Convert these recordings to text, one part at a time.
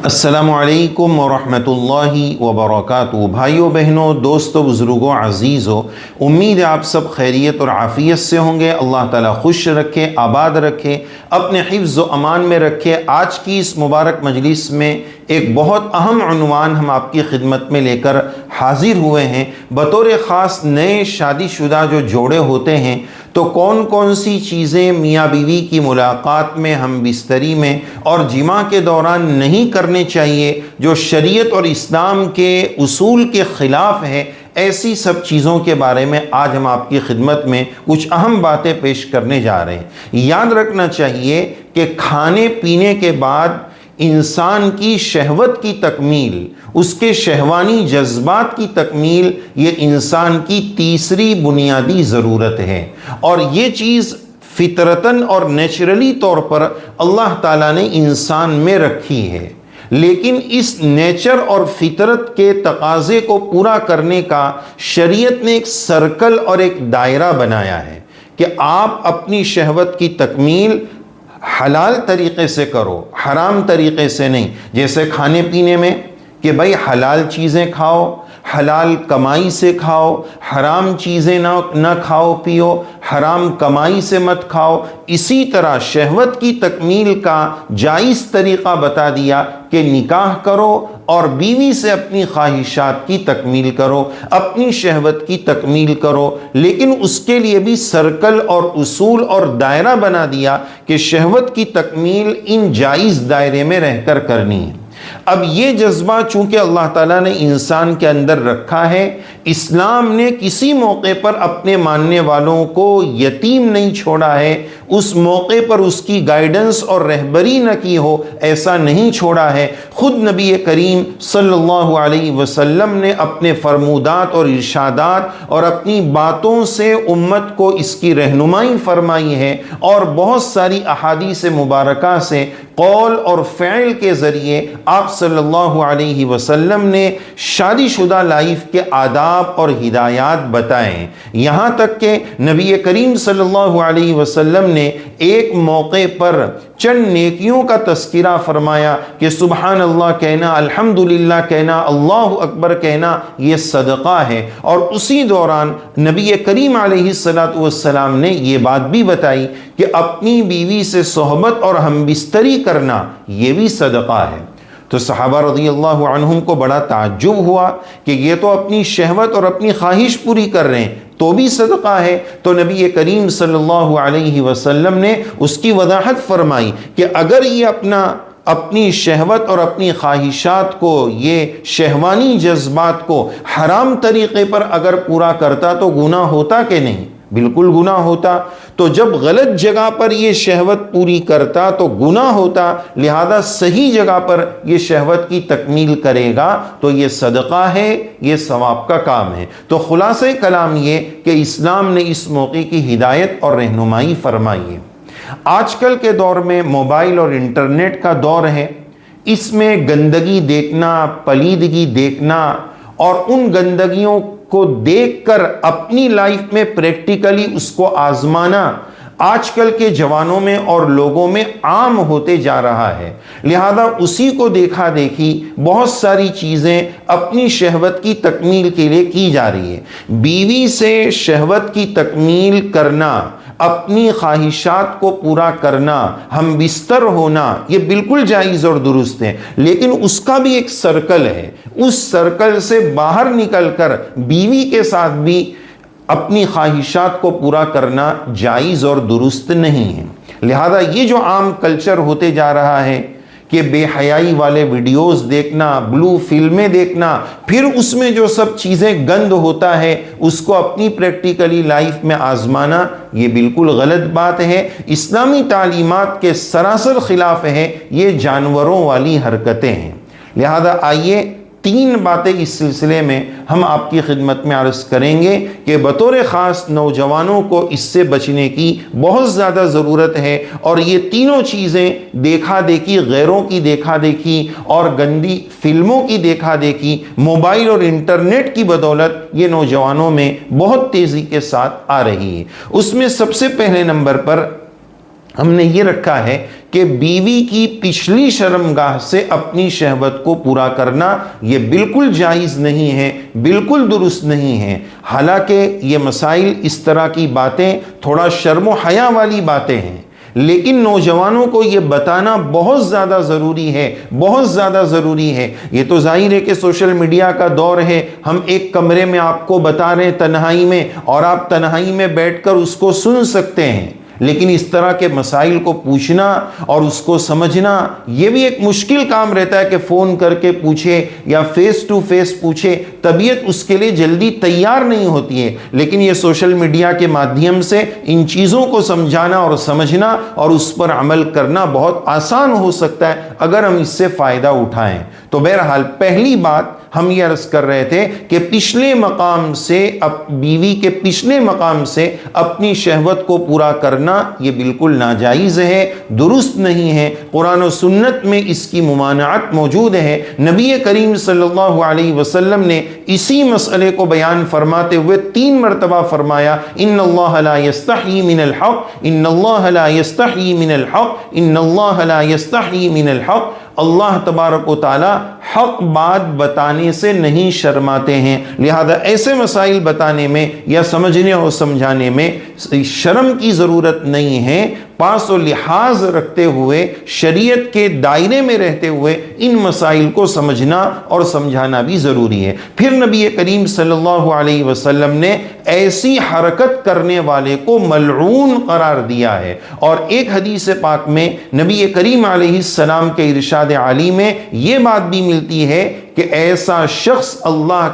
السلام علیکم ورحمۃ اللہ وبرکاتہ۔ بھائیوں بہنوں، دوستوں، بزرگوں، عزیزوں، امید ہے آپ سب خیریت اور عافیت سے ہوں گے۔ اللہ تعالیٰ خوش رکھے، آباد رکھے، اپنے حفظ و امان میں رکھے۔ آج کی اس مبارک مجلس میں ایک بہت اہم عنوان ہم آپ کی خدمت میں لے کر حاضر ہوئے ہیں۔ بطور خاص نئے شادی شدہ جو جوڑے ہوتے ہیں تو کون کون سی چیزیں میاں بیوی کی ملاقات میں، ہم بستری میں اور جماع کے دوران نہیں کرنے چاہیے جو شریعت اور اسلام کے اصول کے خلاف ہے، ایسی سب چیزوں کے بارے میں آج ہم آپ کی خدمت میں کچھ اہم باتیں پیش کرنے جا رہے ہیں۔ یاد رکھنا چاہیے کہ کھانے پینے کے بعد انسان کی شہوت کی تکمیل، اس کے شہوانی جذبات کی تکمیل، یہ انسان کی تیسری بنیادی ضرورت ہے، اور یہ چیز فطرتاً اور نیچرلی طور پر اللہ تعالیٰ نے انسان میں رکھی ہے۔ لیکن اس نیچر اور فطرت کے تقاضے کو پورا کرنے کا شریعت نے ایک سرکل اور ایک دائرہ بنایا ہے کہ آپ اپنی شہوت کی تکمیل حلال طریقے سے کرو، حرام طریقے سے نہیں۔ جیسے کھانے پینے میں کہ بھائی حلال چیزیں کھاؤ، حلال کمائی سے کھاؤ، حرام چیزیں نہ کھاؤ پیو، حرام کمائی سے مت کھاؤ۔ اسی طرح شہوت کی تکمیل کا جائز طریقہ بتا دیا کہ نکاح کرو اور بیوی سے اپنی خواہشات کی تکمیل کرو، اپنی شہوت کی تکمیل کرو، لیکن اس کے لیے بھی سرکل اور اصول اور دائرہ بنا دیا کہ شہوت کی تکمیل ان جائز دائرے میں رہ کر کرنی ہے۔ اب یہ جذبہ چونکہ اللہ تعالیٰ نے انسان کے اندر رکھا ہے، اسلام نے کسی موقع پر اپنے ماننے والوں کو یتیم نہیں چھوڑا ہے، اس موقع پر اس کی گائیڈنس اور رہبری نہ کی ہو، ایسا نہیں چھوڑا ہے۔ خود نبی کریم صلی اللہ علیہ وسلم نے اپنے فرمودات اور ارشادات اور اپنی باتوں سے امت کو اس کی رہنمائی فرمائی ہے، اور بہت ساری احادیث مبارکہ سے قول اور فعل کے ذریعے آپ صلی اللہ علیہ وسلم نے شادی شدہ لائف کے آداب اور ہدایات بتائیں۔ یہاں تک کہ نبی کریم صلی اللہ علیہ وسلم نے ایک موقع پر چند نیکیوں کا تذکرہ فرمایا کہ سبحان اللہ کہنا، الحمدللہ کہنا، اللہ اکبر کہنا یہ صدقہ ہے، اور اسی دوران نبی کریم علیہ السلام نے یہ بات بھی بتائی کہ اپنی بیوی سے صحبت اور ہم بستری کرنا یہ بھی صدقہ ہے۔ تو صحابہ رضی اللہ عنہم کو بڑا تعجب ہوا کہ یہ تو اپنی شہوت اور اپنی خواہش پوری کر رہے ہیں تو بھی صدقہ ہے۔ تو نبی کریم صلی اللہ علیہ وسلم نے اس کی وضاحت فرمائی کہ اگر یہ اپنی شہوت اور اپنی خواہشات کو، یہ شہوانی جذبات کو حرام طریقے پر اگر پورا کرتا تو گناہ ہوتا کہ نہیں؟ بالکل گناہ ہوتا۔ تو جب غلط جگہ پر یہ شہوت پوری کرتا تو گناہ ہوتا، لہذا صحیح جگہ پر یہ شہوت کی تکمیل کرے گا تو یہ صدقہ ہے، یہ ثواب کا کام ہے۔ تو خلاصہ کلام یہ کہ اسلام نے اس موقع کی ہدایت اور رہنمائی فرمائی ہے۔ آج کل کے دور میں موبائل اور انٹرنیٹ کا دور ہے، اس میں گندگی دیکھنا، پلیدگی دیکھنا اور ان گندگیوں کو دیکھ کر اپنی لائف میں پریکٹیکلی اس کو آزمانا آج کل کے جوانوں میں اور لوگوں میں عام ہوتے جا رہا ہے۔ لہذا اسی کو دیکھا دیکھی بہت ساری چیزیں اپنی شہوت کی تکمیل کے لیے کی جا رہی ہے۔ بیوی سے شہوت کی تکمیل کرنا، اپنی خواہشات کو پورا کرنا، ہم بستر ہونا، یہ بالکل جائز اور درست ہے، لیکن اس کا بھی ایک سرکل ہے۔ اس سرکل سے باہر نکل کر بیوی کے ساتھ بھی اپنی خواہشات کو پورا کرنا جائز اور درست نہیں ہے۔ لہذا یہ جو عام کلچر ہوتے جا رہا ہے کہ بے حیائی والے ویڈیوز دیکھنا، بلو فلمیں دیکھنا، پھر اس میں جو سب چیزیں گند ہوتا ہے اس کو اپنی پریکٹیکلی لائف میں آزمانا، یہ بالکل غلط بات ہے، اسلامی تعلیمات کے سراسر خلاف ہے، یہ جانوروں والی حرکتیں ہیں۔ لہذا آئیے تین باتیں اس سلسلے میں ہم آپ کی خدمت میں عرض کریں گے کہ بطور خاص نوجوانوں کو اس سے بچنے کی بہت زیادہ ضرورت ہے، اور یہ تینوں چیزیں دیکھا دیکھی، غیروں کی دیکھا دیکھی اور گندی فلموں کی دیکھا دیکھی، موبائل اور انٹرنیٹ کی بدولت یہ نوجوانوں میں بہت تیزی کے ساتھ آ رہی ہے۔ اس میں سب سے پہلے نمبر پر ہم نے یہ رکھا ہے کہ بیوی کی پچھلی شرمگاہ سے اپنی شہوت کو پورا کرنا یہ بالکل جائز نہیں ہے، بالکل درست نہیں ہے۔ حالانکہ یہ مسائل، اس طرح کی باتیں تھوڑا شرم و حیا والی باتیں ہیں، لیکن نوجوانوں کو یہ بتانا بہت زیادہ ضروری ہے، بہت زیادہ ضروری ہے۔ یہ تو ظاہر ہے کہ سوشل میڈیا کا دور ہے، ہم ایک کمرے میں آپ کو بتا رہے ہیں تنہائی میں، اور آپ تنہائی میں بیٹھ کر اس کو سن سکتے ہیں، لیکن اس طرح کے مسائل کو پوچھنا اور اس کو سمجھنا یہ بھی ایک مشکل کام رہتا ہے کہ فون کر کے پوچھے یا فیس ٹو فیس پوچھے، طبیعت اس کے لیے جلدی تیار نہیں ہوتی ہے۔ لیکن یہ سوشل میڈیا کے مادھیم سے ان چیزوں کو سمجھانا اور سمجھنا اور اس پر عمل کرنا بہت آسان ہو سکتا ہے اگر ہم اس سے فائدہ اٹھائیں۔ تو بہرحال پہلی بات ہم یہ عرض کر رہے تھے کہ پچھلے مقام سے، بیوی کے پچھلے مقام سے اپنی شہوت کو پورا کرنا یہ بالکل ناجائز ہے، درست نہیں ہے۔ قرآن و سنت میں اس کی ممانعت موجود ہے۔ نبی کریم صلی اللہ علیہ وسلم نے اسی مسئلے کو بیان فرماتے ہوئے 3 مرتبہ فرمایا، ان اللہ لا یستحیی من الحق، ان اللہ لا یستحیی من الحق، ان اللہ لا یستحیی من الحق۔ اللہ تبارک و تعالی حق بات بتانے سے نہیں شرماتے ہیں، لہذا ایسے مسائل بتانے میں یا سمجھنے اور سمجھانے میں شرم کی ضرورت نہیں ہے۔ پاس و لحاظ رکھتے ہوئے، شریعت کے دائرے میں رہتے ہوئے ان مسائل کو سمجھنا اور سمجھانا بھی ضروری ہے۔ پھر نبی کریم صلی اللہ علیہ وسلم نے ایسی حرکت کرنے والے کو ملعون قرار دیا ہے، اور ایک حدیث پاک میں نبی کریم علیہ السلام کے ارشاد عالی میں یہ بات بھی ملتی ہے کہ ایسا شخص اللہ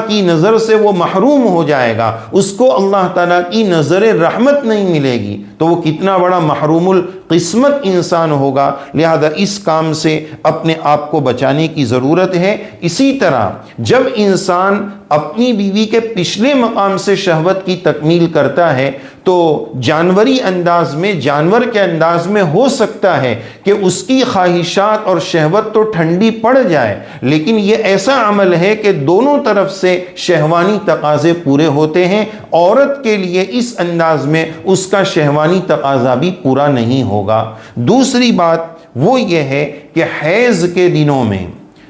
کی نظر سے وہ محروم ہو جائے گا، اس کو اللہ تعالیٰ کی نظر رحمت نہیں ملے گی، تو وہ کتنا بڑا محروم القسمت انسان ہوگا۔ لہذا اس کام سے اپنے آپ کو بچانے کی ضرورت ہے۔ اسی طرح جب انسان اپنی بیوی کے پچھلے مقام سے شہوت کی تکمیل کرتا ہے تو جانوری انداز میں، جانور کے انداز میں ہو سکتا ہے کہ اس کی خواہشات اور شہوت تو ٹھنڈی پڑ جائے، لیکن یہ ایسا عمل ہے کہ دونوں طرف سے شہوانی تقاضے پورے ہوتے ہیں۔ عورت کے لیے اس انداز میں اس کا شہوانی تقاضا بھی پورا نہیں ہوگا۔ دوسری بات وہ یہ ہے کہ حیض کے دنوں میں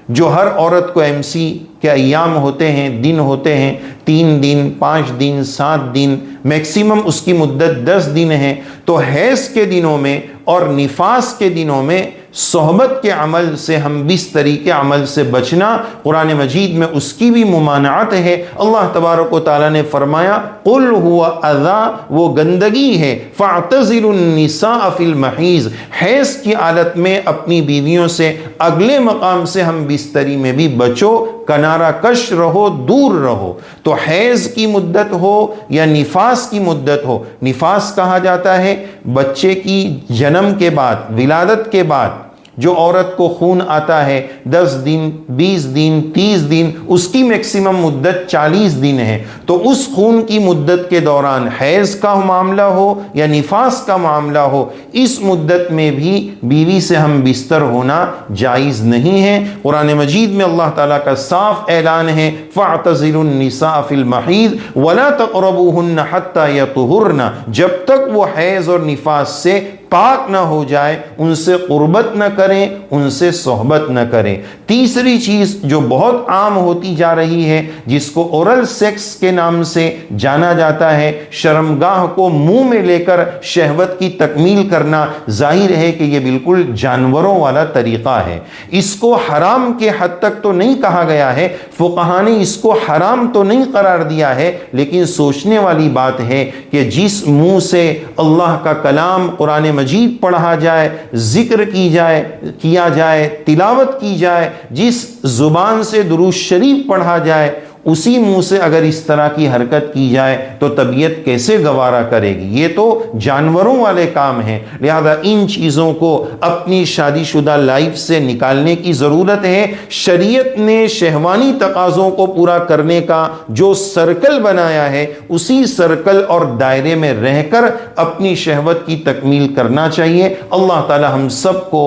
جو ہر عورت کو MC کے ایام ہوتے ہیں، دن ہوتے ہیں، 3 دن، 5 دن، 7 دن، میکسیمم اس کی مدت 10 دن ہے، تو حیض کے دنوں میں اور نفاس کے دنوں میں صحبت کے عمل سے، ہم بستری کے عمل سے بچنا، قرآن مجید میں اس کی بھی ممانعت ہے۔ اللہ تبارک و تعالیٰ نے فرمایا قُلْ هُوَ أَذًى، وہ گندگی ہے، فَاعْتَزِلُوا النِّسَاءَ فِي الْمَحِيضِ، حیض کی حالت میں اپنی بیویوں سے اگلے مقام سے ہم بستری میں بھی بچو، کنارہ کش رہو، دور رہو۔ تو حیض کی مدت ہو یا نفاس کی مدت ہو، نفاس کہا جاتا ہے بچے کی جنم کے بعد، ولادت کے بعد جو عورت کو خون آتا ہے 10 دن، 20 دن، 30 دن، اس کی میکسیمم مدت 40 دن ہے۔ تو اس خون کی مدت کے دوران حیض کا معاملہ ہو یا نفاس کا معاملہ ہو، اس مدت میں بھی بیوی سے ہم بستر ہونا جائز نہیں ہے۔ قرآن مجید میں اللہ تعالیٰ کا صاف اعلان ہے فَاعْتَزِلُوا النِّسَاءَ فِي الْمَحِيضِ وَلَا تَقْرَبُوهُنَّ حَتَّى يَطْهُرْنَ، جب تک وہ حیض اور نفاس سے پاک نہ ہو جائے ان سے قربت نہ کریں، ان سے صحبت نہ کریں۔ تیسری چیز جو بہت عام ہوتی جا رہی ہے، جس کو اورل سیکس کے نام سے جانا جاتا ہے، شرمگاہ کو منہ میں لے کر شہوت کی تکمیل کرنا، ظاہر ہے کہ یہ بالکل جانوروں والا طریقہ ہے۔ اس کو حرام کے حد تک تو نہیں کہا گیا ہے، فقہاء نے اس کو حرام تو نہیں قرار دیا ہے، لیکن سوچنے والی بات ہے کہ جس منہ سے اللہ کا کلام قرآن مجید پڑھا جائے، ذکر کیا جائے، تلاوت کی جائے، جس زبان سے درود شریف پڑھا جائے، اسی منہ سے اگر اس طرح کی حرکت کی جائے تو طبیعت کیسے گوارا کرے گی؟ یہ تو جانوروں والے کام ہیں۔ لہذا ان چیزوں کو اپنی شادی شدہ لائف سے نکالنے کی ضرورت ہے۔ شریعت نے شہوانی تقاضوں کو پورا کرنے کا جو سرکل بنایا ہے، اسی سرکل اور دائرے میں رہ کر اپنی شہوت کی تکمیل کرنا چاہیے۔ اللہ تعالی ہم سب کو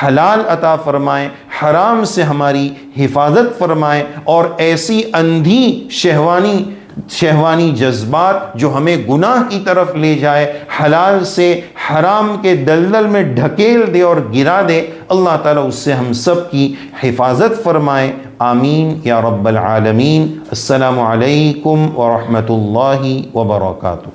حلال عطا فرمائیں، حرام سے ہماری حفاظت فرمائیں، اور ایسی اندھی شہوانی شہوانی جذبات جو ہمیں گناہ کی طرف لے جائے، حلال سے حرام کے دلدل میں ڈھکیل دے اور گرا دے، اللہ تعالیٰ اس سے ہم سب کی حفاظت فرمائے، آمین یا رب العالمین۔ السلام علیکم ورحمۃ اللہ وبرکاتہ۔